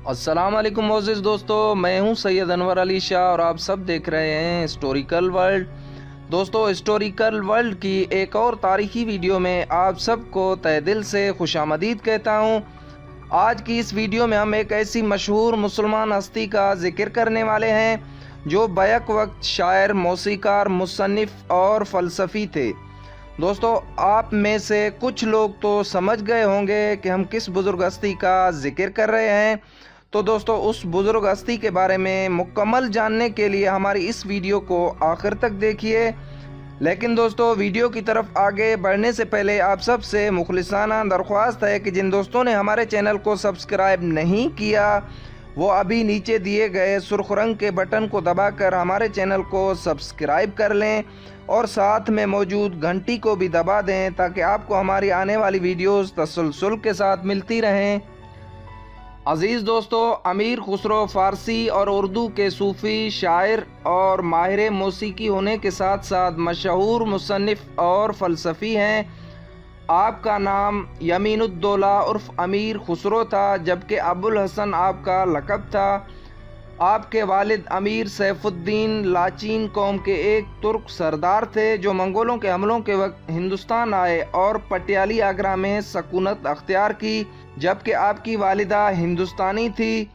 السلام علیکم معزز دوستو، میں ہوں سید انور علی شاہ اور آپ سب دیکھ رہے ہیں ہسٹوریکل ورلڈ۔ دوستو، ہسٹوریکل ورلڈ کی ایک اور تاریخی ویڈیو میں آپ سب کو تہہ دل سے خوش آمدید کہتا ہوں۔ آج کی اس ویڈیو میں ہم ایک ایسی مشہور مسلمان ہستی کا ذکر کرنے والے ہیں جو بیک وقت شاعر، موسیقار، مصنف اور فلسفی تھے۔ دوستو، آپ میں سے کچھ لوگ تو سمجھ گئے ہوں گے کہ ہم کس بزرگ ہستی کا ذکر کر رہے ہیں۔ تو دوستو، اس بزرگ ہستی کے بارے میں مکمل جاننے کے لیے ہماری اس ویڈیو کو آخر تک دیکھیے۔ لیکن دوستو، ویڈیو کی طرف آگے بڑھنے سے پہلے آپ سب سے مخلصانہ درخواست ہے کہ جن دوستوں نے ہمارے چینل کو سبسکرائب نہیں کیا وہ ابھی نیچے دیے گئے سرخ رنگ کے بٹن کو دبا کر ہمارے چینل کو سبسکرائب کر لیں اور ساتھ میں موجود گھنٹی کو بھی دبا دیں تاکہ آپ کو ہماری آنے والی ویڈیوز تسلسل کے ساتھ ملتی رہیں۔ عزیز دوستو، امیر خسرو فارسی اور اردو کے صوفی، شاعر اور ماہر موسیقی ہونے کے ساتھ ساتھ مشہور مصنف اور فلسفی ہیں۔ آپ کا نام یمین الدولہ عرف امیر خسرو تھا، جبکہ ابو الحسن آپ کا لقب تھا۔ آپ کے والد امیر سیف الدین لاچین قوم کے ایک ترک سردار تھے جو منگولوں کے حملوں کے وقت ہندوستان آئے اور پٹیالی آگرہ میں سکونت اختیار کی، جبکہ آپ کی والدہ ہندوستانی تھی۔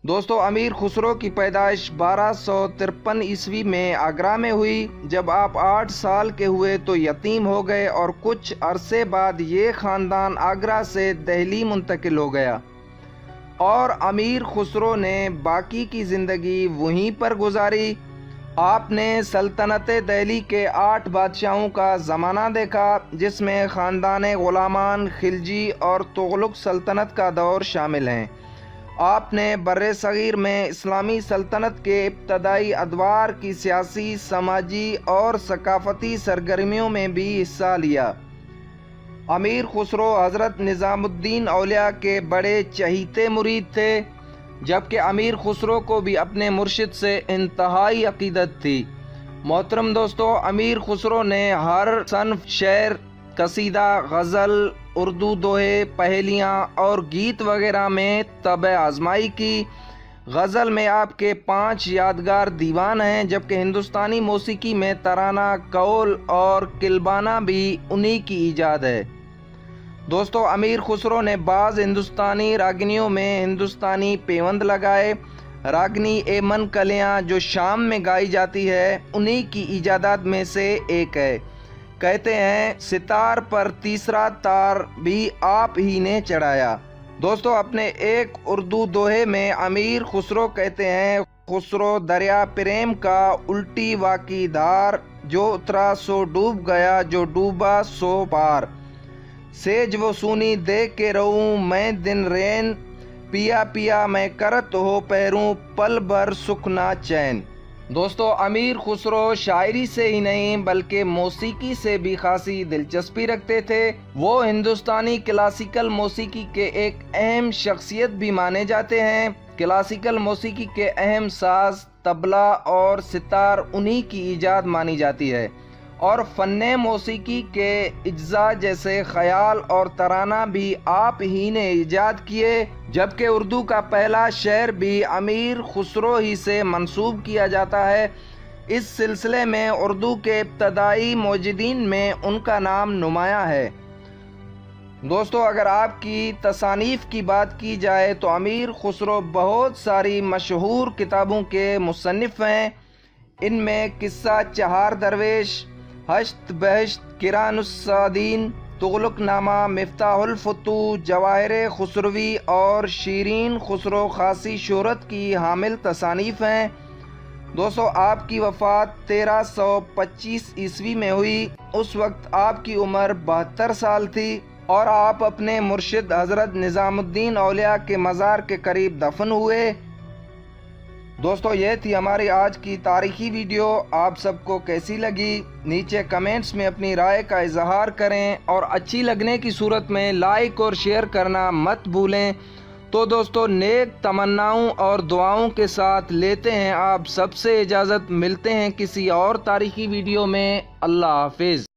دوستو، امیر خسرو کی پیدائش 1253 عیسوی میں آگرہ میں ہوئی۔ جب آپ 8 سال کے ہوئے تو یتیم ہو گئے اور کچھ عرصے بعد یہ خاندان آگرہ سے دہلی منتقل ہو گیا اور امیر خسرو نے باقی کی زندگی وہیں پر گزاری۔ آپ نے سلطنت دہلی کے 8 بادشاہوں کا زمانہ دیکھا، جس میں خاندان غلامان، خلجی اور تغلق سلطنت کا دور شامل ہیں۔ آپ نے برِ صغیر میں اسلامی سلطنت کے ابتدائی ادوار کی سیاسی، سماجی اور ثقافتی سرگرمیوں میں بھی حصہ لیا۔ امیر خسرو حضرت نظام الدین اولیاء کے بڑے چہیتے مرید تھے، جبکہ امیر خسرو کو بھی اپنے مرشد سے انتہائی عقیدت تھی۔ محترم دوستو، امیر خسرو نے ہر صنف شعر، قصیدہ، غزل، اردو دوہے، پہیلیاں اور گیت وغیرہ میں طبع آزمائی کی۔ غزل میں آپ کے 5 یادگار دیوان ہیں، جبکہ ہندوستانی موسیقی میں ترانہ، قول اور کلبانہ بھی انہی کی ایجاد ہے۔ دوستو، امیر خسرو نے بعض ہندوستانی راگنیوں میں ہندوستانی پیوند لگائے۔ راگنی ایمن کلیاں جو شام میں گائی جاتی ہے انہی کی ایجادات میں سے ایک ہے۔ کہتے ہیں ستار پر تیسرا تار بھی آپ ہی نے چڑھایا۔ دوستو، اپنے ایک اردو دوہے میں امیر خسرو کہتے ہیں: خسرو دریا پریم کا الٹی واکی دھار، جو اترا سو ڈوب گیا، جو ڈوبا سو پار، سیج و سونی دیکھ کے رہوں میں دن رین، پیا پیا میں کرت ہو پیروں، پل بھر سکھ نہ چین۔ دوستو، امیر خسرو شاعری سے ہی نہیں بلکہ موسیقی سے بھی خاصی دلچسپی رکھتے تھے۔ وہ ہندوستانی کلاسیکل موسیقی کے ایک اہم شخصیت بھی مانے جاتے ہیں۔ کلاسیکل موسیقی کے اہم ساز طبلہ اور ستار انہی کی ایجاد مانی جاتی ہے، اور فن موسیقی کے اجزاء جیسے خیال اور ترانہ بھی آپ ہی نے ایجاد کیے، جبکہ اردو کا پہلا شعر بھی امیر خسرو ہی سے منسوب کیا جاتا ہے۔ اس سلسلے میں اردو کے ابتدائی موجدین میں ان کا نام نمایاں ہے۔ دوستو، اگر آپ کی تصانیف کی بات کی جائے تو امیر خسرو بہت ساری مشہور کتابوں کے مصنف ہیں۔ ان میں قصہ چہار درویش، ہشت بہشت، کران السعدین، تغلق نامہ، مفتاح الفتوح، جواہر خسروی اور شیرین خسرو خاصی شہرت کی حامل تصانیف ہیں۔ دوستو، آپ کی وفات 1325 عیسوی میں ہوئی۔ اس وقت آپ کی عمر 72 سال تھی اور آپ اپنے مرشد حضرت نظام الدین اولیاء کے مزار کے قریب دفن ہوئے۔ دوستو، یہ تھی ہماری آج کی تاریخی ویڈیو۔ آپ سب کو کیسی لگی نیچے کمنٹس میں اپنی رائے کا اظہار کریں، اور اچھی لگنے کی صورت میں لائک اور شیئر کرنا مت بھولیں۔ تو دوستو، نیک تمناؤں اور دعاؤں کے ساتھ لیتے ہیں آپ سب سے اجازت۔ ملتے ہیں کسی اور تاریخی ویڈیو میں۔ اللہ حافظ۔